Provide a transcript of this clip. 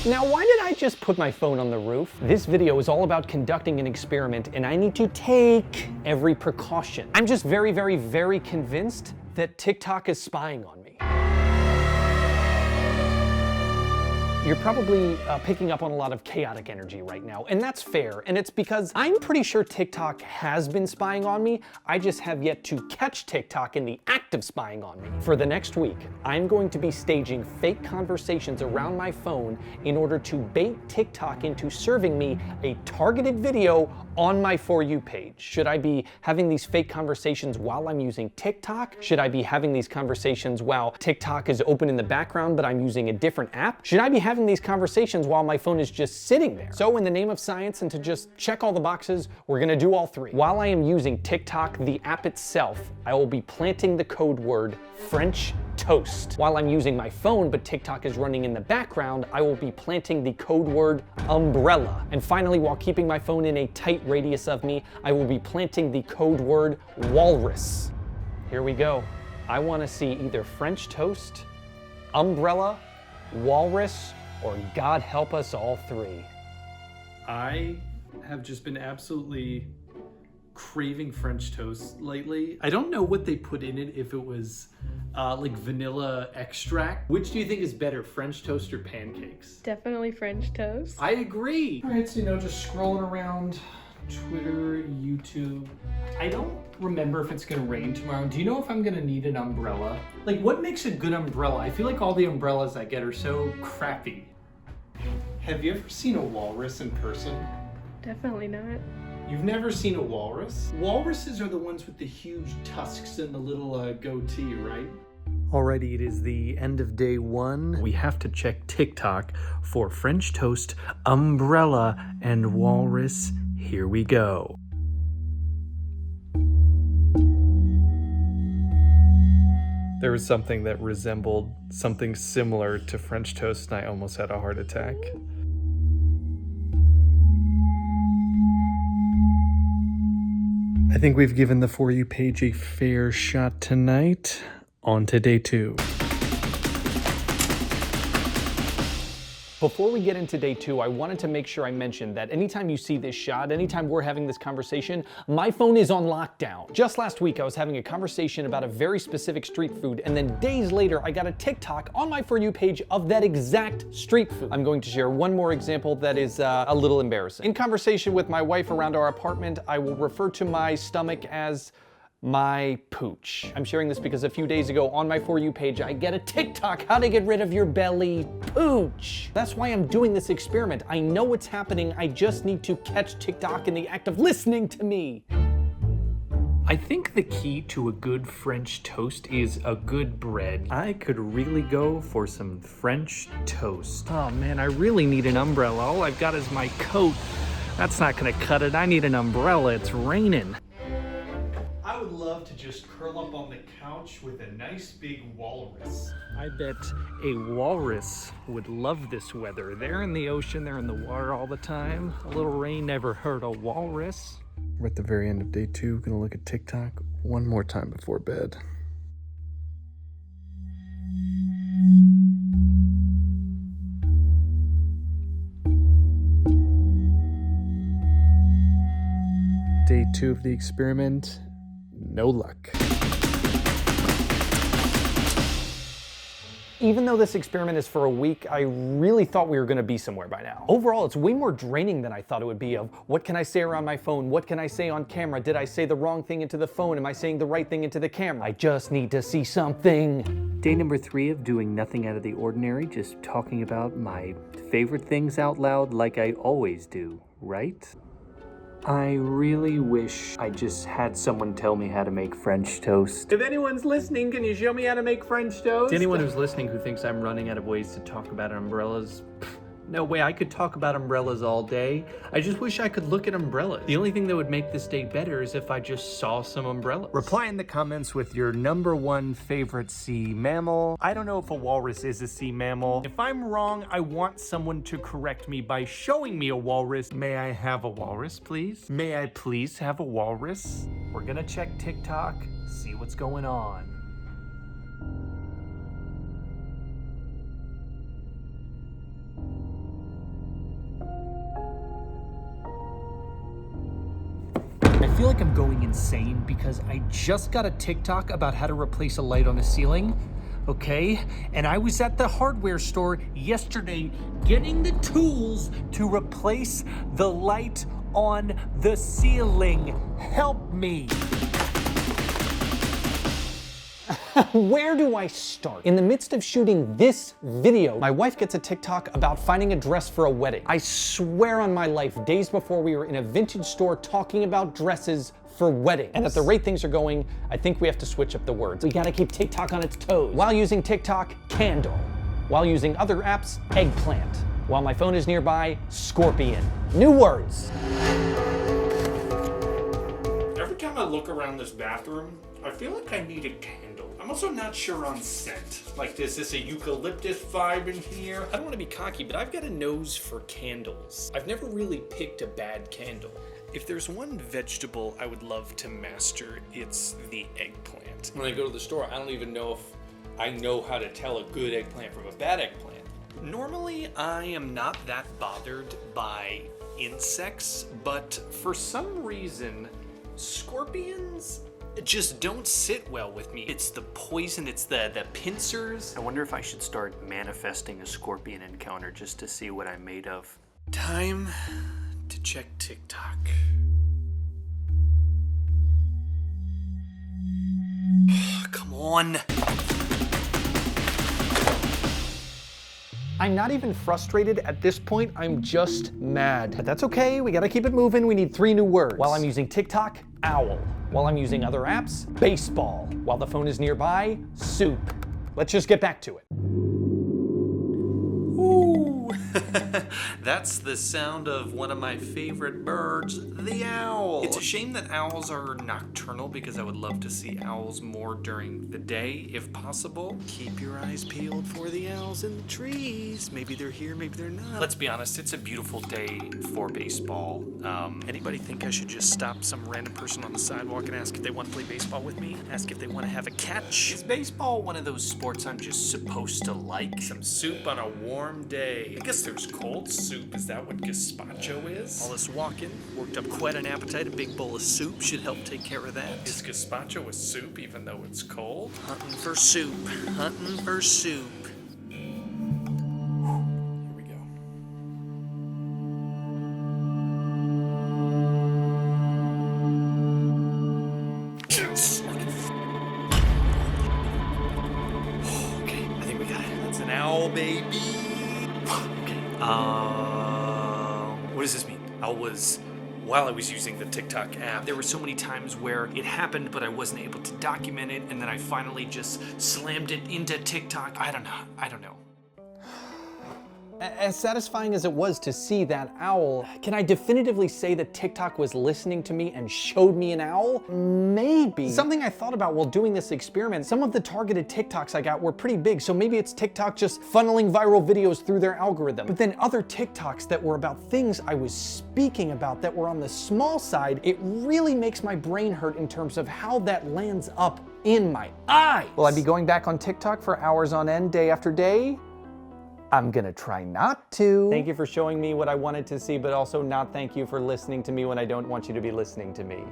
Now, why did I just put my phone on the roof? This video is all about conducting an experiment, and I need to take every precaution. I'm just very, very, very convinced that TikTok is spying on me. You're probably picking up on a lot of chaotic energy right now, and that's fair, and it's because I'm pretty sure TikTok has been spying on me. I just have yet to catch TikTok in the act of spying on me. For the next week, I'm going to be staging fake conversations around my phone in order to bait TikTok into serving me a targeted video on my For You page. Should I be having these fake conversations while I'm using TikTok? Should I be having these conversations while TikTok is open in the background but I'm using a different app? Should I be having these conversations while my phone is just sitting there? So in the name of science and to just check all the boxes, we're gonna do all three. While I am using TikTok, the app itself, I will be planting the code word French toast. While I'm using my phone, but TikTok is running in the background, I will be planting the code word umbrella. And finally, while keeping my phone in a tight radius of me, I will be planting the code word walrus. Here we go. I want to see either French toast, umbrella, walrus, or God help us all three. I have just been absolutely craving French toast lately. I don't know what they put in it, if it was like vanilla extract. Which do you think is better, French toast or pancakes? Definitely French toast. I agree. All right, so just scrolling around Twitter, YouTube. I don't remember if it's gonna rain tomorrow. Do you know if I'm gonna need an umbrella? Like, what makes a good umbrella? I feel like all the umbrellas I get are so crappy. Have you ever seen a walrus in person? Definitely not. You've never seen a walrus? Walruses are the ones with the huge tusks and the little goatee, right? Alrighty, it is the end of day one. We have to check TikTok for French toast, umbrella, and walrus. Here we go. There was something that resembled something similar to French toast, and I almost had a heart attack. I think we've given the For You page a fair shot tonight. On to day two. Before we get into day two, I wanted to make sure I mentioned that anytime you see this shot, anytime we're having this conversation, my phone is on lockdown. Just last week, I was having a conversation about a very specific street food, and then days later, I got a TikTok on my For You page of that exact street food. I'm going to share one more example that is a little embarrassing. In conversation with my wife around our apartment, I will refer to my stomach as my pooch. I'm sharing this because a few days ago on my For You page, I get a TikTok, how to get rid of your belly pooch. That's why I'm doing this experiment. I know what's happening. I just need to catch TikTok in the act of listening to me. I think the key to a good French toast is a good bread. I could really go for some French toast. Oh man, I really need an umbrella. All I've got is my coat. That's not gonna cut it. I need an umbrella. It's raining. I would love to just curl up on the couch with a nice big walrus. I bet a walrus would love this weather. They're in the ocean, they're in the water all the time. A little rain never hurt a walrus. We're at the very end of day two. Gonna look at TikTok one more time before bed. Day two of the experiment. No luck. Even though this experiment is for a week, I really thought we were gonna be somewhere by now. Overall, it's way more draining than I thought it would be of what can I say around my phone? What can I say on camera? Did I say the wrong thing into the phone? Am I saying the right thing into the camera? I just need to see something. Day number 3 of doing nothing out of the ordinary, just talking about my favorite things out loud like I always do, right? I really wish I just had someone tell me how to make French toast. If anyone's listening, can you show me how to make French toast? To anyone who's listening who thinks I'm running out of ways to talk about umbrellas, no way, I could talk about umbrellas all day. I just wish I could look at umbrellas. The only thing that would make this day better is if I just saw some umbrellas. Reply in the comments with your #1 favorite sea mammal. I don't know if a walrus is a sea mammal. If I'm wrong, I want someone to correct me by showing me a walrus. May I have a walrus, please? May I please have a walrus? We're gonna check TikTok, see what's going on. like I'm going insane because I just got a TikTok about how to replace a light on a ceiling, okay? And I was at the hardware store yesterday getting the tools to replace the light on the ceiling. Help me. Where do I start? In the midst of shooting this video, my wife gets a TikTok about finding a dress for a wedding. I swear on my life, days before we were in a vintage store talking about dresses for weddings. And at the rate things are going, I think we have to switch up the words. We gotta keep TikTok on its toes. While using TikTok, candle. While using other apps, eggplant. While my phone is nearby, scorpion. New words. Every time I look around this bathroom, I feel like I need a candle. I'm also not sure on scent. Like, is this a eucalyptus vibe in here? I don't want to be cocky, but I've got a nose for candles. I've never really picked a bad candle. If there's one vegetable I would love to master, it's the eggplant. When I go to the store, I don't even know if I know how to tell a good eggplant from a bad eggplant. Normally, I am not that bothered by insects, but for some reason, scorpions just don't sit well with me. It's the poison, it's the pincers. I wonder if I should start manifesting a scorpion encounter just to see what I'm made of. Time to check TikTok. Come on. I'm not even frustrated at this point, I'm just mad. But that's okay, we gotta keep it moving, we need 3 new words. While I'm using TikTok, owl. While I'm using other apps, baseball. While the phone is nearby, soup. Let's just get back to it. Ooh. That's the sound of one of my favorite birds, the owl. It's a shame that owls are nocturnal because I would love to see owls more during the day if possible. Keep your eyes peeled for the owls in the trees. Maybe they're here, maybe they're not. Let's be honest, it's a beautiful day for baseball. Anybody think I should just stop some random person on the sidewalk and ask if they want to play baseball with me? Ask if they want to have a catch? Is baseball one of those sports I'm just supposed to like? Some soup on a warm day. I guess there's cold soup. Is that what gazpacho is? All this walking worked up quite an appetite. A big bowl of soup should help take care of that. Is gazpacho a soup even though it's cold? Hunting for soup. Hunting for soup. Here we go. Okay, I think we got it. That's an owl, baby. Okay. What does this mean? While I was using the TikTok app, there were so many times where it happened, but I wasn't able to document it, and then I finally just slammed it into TikTok. I don't know. As satisfying as it was to see that owl, can I definitively say that TikTok was listening to me and showed me an owl? Maybe. Something I thought about while doing this experiment, some of the targeted TikToks I got were pretty big, so maybe it's TikTok just funneling viral videos through their algorithm. But then other TikToks that were about things I was speaking about that were on the small side, it really makes my brain hurt in terms of how that lands up in my eyes. Will I be going back on TikTok for hours on end, day after day? I'm gonna try not to. Thank you for showing me what I wanted to see, but also not thank you for listening to me when I don't want you to be listening to me.